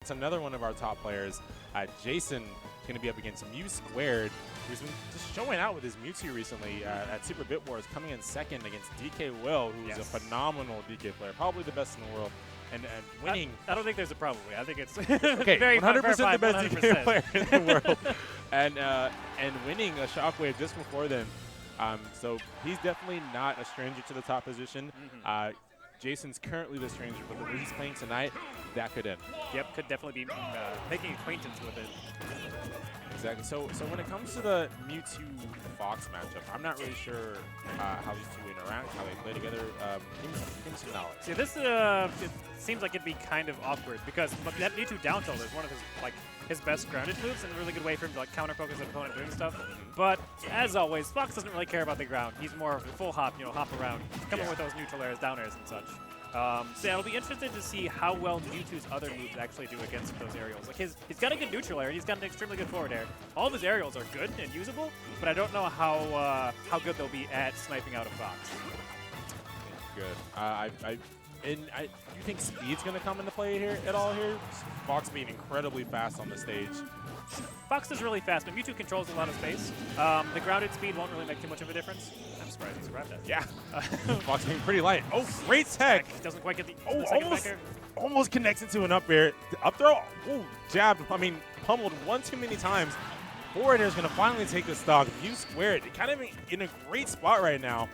It's another one of our top players. JaySon is going to be up against Mew², who's been just showing out with his Mewtwo recently at Super Bit Wars, coming in second against DK Will, who's a phenomenal DK player, probably the best in the world, and winning. I don't think there's a probably. I think it's okay, very 100% the best 100%. DK player in the world, and winning a Shockwave just before then. So he's definitely not a stranger to the top position. JaySon's currently the stranger, but the way he's playing tonight, that could end. Yep, could definitely be making acquaintance with it. Exactly. So when it comes to the Mewtwo Fox matchup, I'm not really sure how these two interact, how they play together. Give me some knowledge. See, this it seems like it'd be kind of awkward because that Mewtwo down tilt is one of his best grounded moves and a really good way for him to like counter focus an opponent doing stuff. But as always, Fox doesn't really care about the ground. He's more of a full hop, hop around, come in with those neutral airs, down airs, and such. So it'll be interesting to see how well Mewtwo's other moves actually do against those aerials. Like he's got a good neutral air, and he's got an extremely good forward air. All of his aerials are good and usable, but I don't know how good they'll be at sniping out a Fox. Good. You think speed's going to come into play here at all here? Fox being incredibly fast on the stage. Fox is really fast, but Mewtwo controls a lot of space. The grounded speed won't really make too much of a difference. I'm surprised he survived that. Yeah. Fox being pretty light. Oh, great tech. Doesn't quite get the second back air. Almost connects into an up air. Up throw. Oh, jabbed. I mean, pummeled one too many times. Forward air is going to finally take the stock. Mew², kind of in a great spot right now.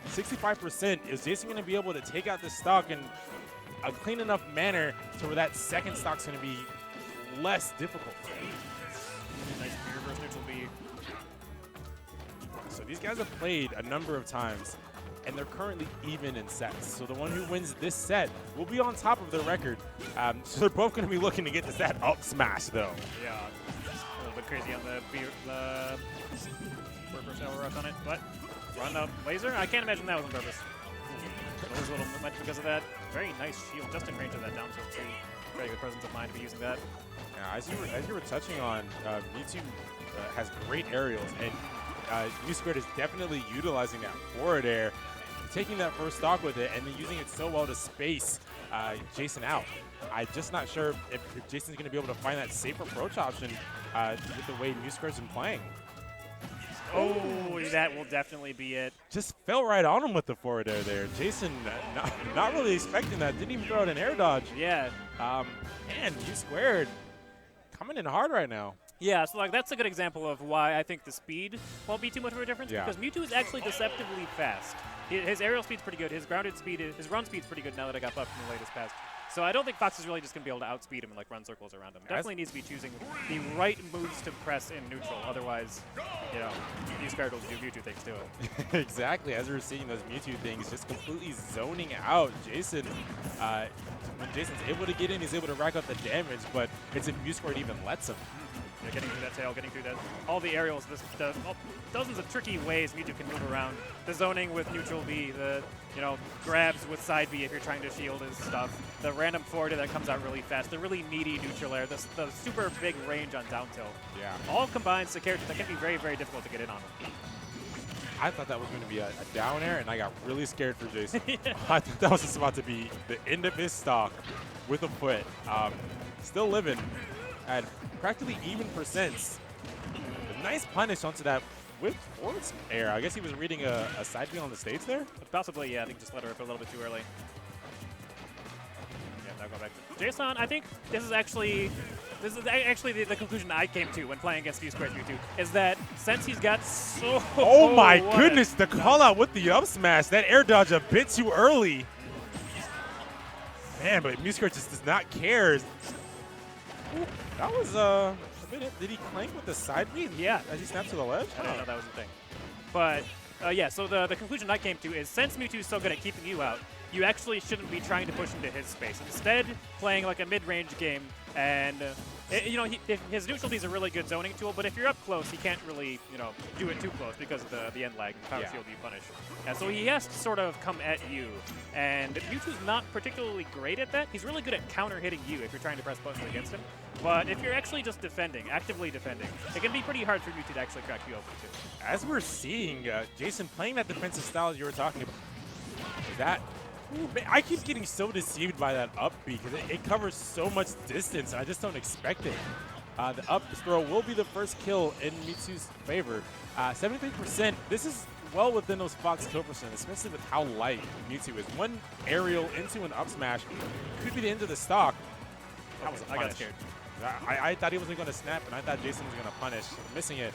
65%. Is JaySon going to be able to take out this stock in a clean enough manner to where that second stock's going to be less difficult for him? Nice reverse neutral B. So these guys have played a number of times, and they're currently even in sets. So the one who wins this set will be on top of their record. So they're both going to be looking to get this set up smash, though. Yeah, a little bit crazy on the reverse shower rush on it, but run up laser. I can't imagine that was on purpose. Lose a little much because of that. Very nice shield, just in range of that down tilt too. Very good presence of mind to be using that. Yeah, as you were touching on, Mewtwo has great aerials, and Mew² is definitely utilizing that forward air, taking that first stock with it, and then using it so well to space JaySon out. I'm just not sure if JaySon's going to be able to find that safe approach option with the way Mew²'s been playing. Oh, that will definitely be it. Just fell right on him with the forward air there. JaySon not really expecting that. Didn't even throw out an air dodge. Yeah. Man, Mew² coming in hard right now. Yeah, so like that's a good example of why I think the speed won't be too much of a difference because Mewtwo is actually deceptively fast. His aerial speed's pretty good. His grounded speed, his run speed's pretty good now that I got buffed from the latest patch. So I don't think Fox is really just going to be able to outspeed him and like run circles around him. Definitely needs to be choosing the right moves to press in neutral. Otherwise, Mew² will do Mewtwo things to him. Exactly. As we're seeing those Mewtwo things, just completely zoning out JaySon. When JaySon's able to get in, he's able to rack up the damage, but it's if Mew² even lets him. Yeah, getting through that tail, getting through that. All the aerials, dozens of tricky ways Mewtwo can move around. The zoning with neutral B, the grabs with side B if you're trying to shield his stuff. The random forward that comes out really fast. The really meaty neutral air. The super big range on down tilt. Yeah. All combines to characters that can be very, very difficult to get in on him. I thought that was going to be a down air, and I got really scared for JaySon. I thought that was just about to be the end of his stock with a foot. Still living at practically even percents. A nice punish onto that with forwards air. I guess he was reading a side B on the stage there? Possibly, yeah. I think just let her rip a little bit too early. Yeah, now go back to JaySon. I think this is actually the conclusion I came to when playing against Mew², is that since he's got so... Oh my goodness, the call out with the up smash. That air dodge a bit too early. Man, but Mew² just does not care. Ooh, that was a bit. Did he clank with the side B? Yeah. As he snapped to the ledge? I didn't know that was a thing. But yeah, so the conclusion I came to is since Mewtwo is so good at keeping you out, you actually shouldn't be trying to push into his space. Instead, playing like a mid-range game, and his neutral B is a really good zoning tool, but if you're up close, he can't really do it too close because of the end lag and power shield you punish. And so he has to sort of come at you, and Mewtwo's not particularly great at that. He's really good at counter-hitting you if you're trying to press buttons against him. But if you're actually just defending, actively defending, it can be pretty hard for Mewtwo to actually crack you open too. As we're seeing JaySon playing that defensive style as you were talking about, that Ooh, man, I keep getting so deceived by that up B because it covers so much distance, and I just don't expect it. The up throw will be the first kill in Mewtwo's favor. 73%. This is well within those Fox kill percent, especially with how light Mewtwo is. One aerial into an up smash could be the end of the stock. That was a punish. I got scared. I thought he wasn't going to snap, and I thought JaySon was going to punish, missing it.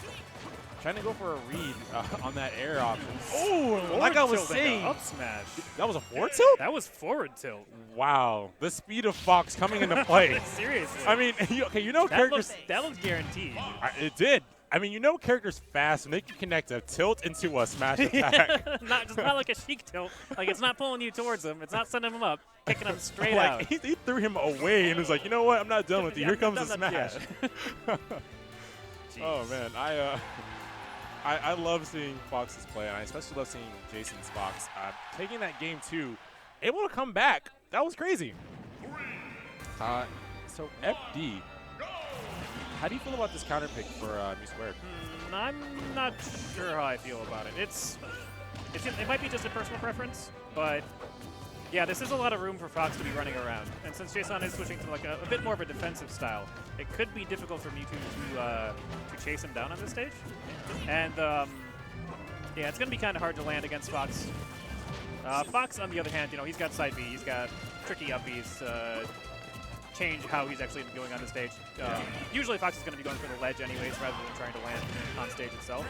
Trying to go for a read on that air option. Oh, like I was saying. Up smash. That was a forward tilt? That was forward tilt. Wow. The speed of Fox coming into play. Seriously. I mean, you know characters. That looks guaranteed. It did. I mean, you know characters fast when they can connect a tilt into a smash attack. Not like a Sheik tilt. Like, it's not pulling you towards him. It's not sending him up. Kicking him straight like, out. He threw him away and was like, you know what? I'm not done with you. Here comes the smash. Oh, man. I love seeing Fox's play, and I especially love seeing JaySon's Fox. Taking that game 2, able to come back. That was crazy. So FD, how do you feel about this counter pick for Mew²? I'm not sure how I feel about it. It might be just a personal preference, but yeah, this is a lot of room for Fox to be running around. And since JaySon is switching to like a bit more of a defensive style, it could be difficult for Mewtwo to chase him down on this stage. And yeah, it's going to be kind of hard to land against Fox. Fox, on the other hand, he's got side B, he's got tricky upbeats, change how he's actually going on the stage. Usually Fox is going to be going for the ledge anyways, rather than trying to land on stage itself.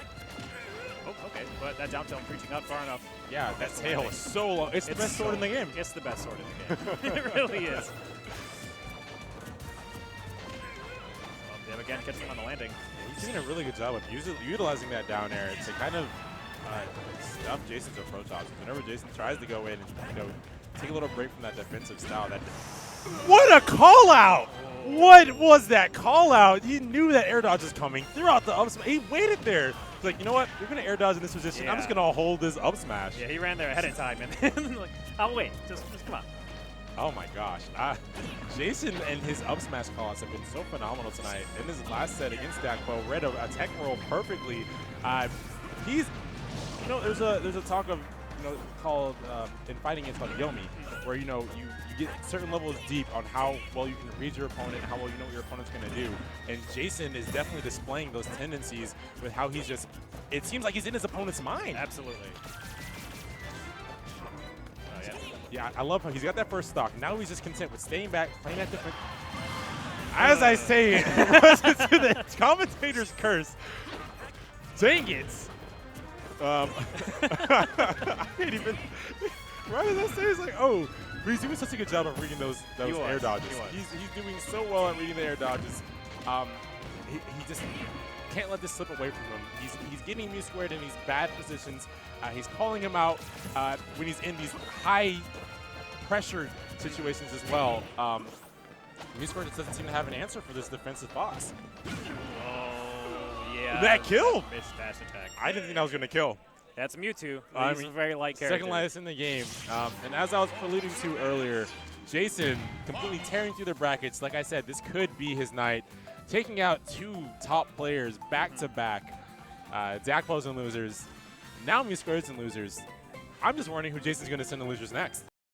Oh, okay, but that down tilt reaching up far enough. Yeah, that tail is so long. It's the best sword in the game. It's the best sword in the game. It really is. Well, again, catching him on the landing. Yeah, he's doing a really good job of utilizing that down air to kind of stuff JaySon's approach options. Whenever JaySon tries to go in and take a little break from that defensive style, what a call out! What was that call out? He knew that air dodge was coming. Threw out the up smash. He waited there. He's like, you know what? You're going to air dodge in this position. Yeah. I'm just going to hold this up smash. Yeah, he ran there ahead of time. And then, like, I'll wait. Just come on. Oh, my gosh. JaySon and his up smash calls have been so phenomenal tonight. In his last set against Dakpo, read a tech roll perfectly. He's, there's a talk of, called in fighting it's called Yomi, where you get certain levels deep on how well you can read your opponent, how well you know what your opponent's going to do. And JaySon is definitely displaying those tendencies with how he's just, it seems like he's in his opponent's mind. Absolutely. Oh, yeah. Yeah, I love how he's got that first stock. Now he's just content with staying back, playing that different. As I say it, was to the commentator's curse. Dang it. I can't even. Right as I say, it's like, oh, but he's doing such a good job of reading those air dodges. He's doing so well at reading the air dodges. He just can't let this slip away from him. He's getting Mew² in these bad positions. He's calling him out when he's in these high pressure situations as well. Mew² just doesn't seem to have an answer for this defensive boss. Yeah, that killed. Missed dash attack. I didn't think that was going to kill. That's Mewtwo. He's a very light character. Second lightest in the game. And as I was alluding to earlier, JaySon completely tearing through the brackets. Like I said, this could be his night. Taking out 2 top players back-to-back. Dakpo's and losers. Now Mew²'s and losers. I'm just wondering who JaySon's going to send the losers next.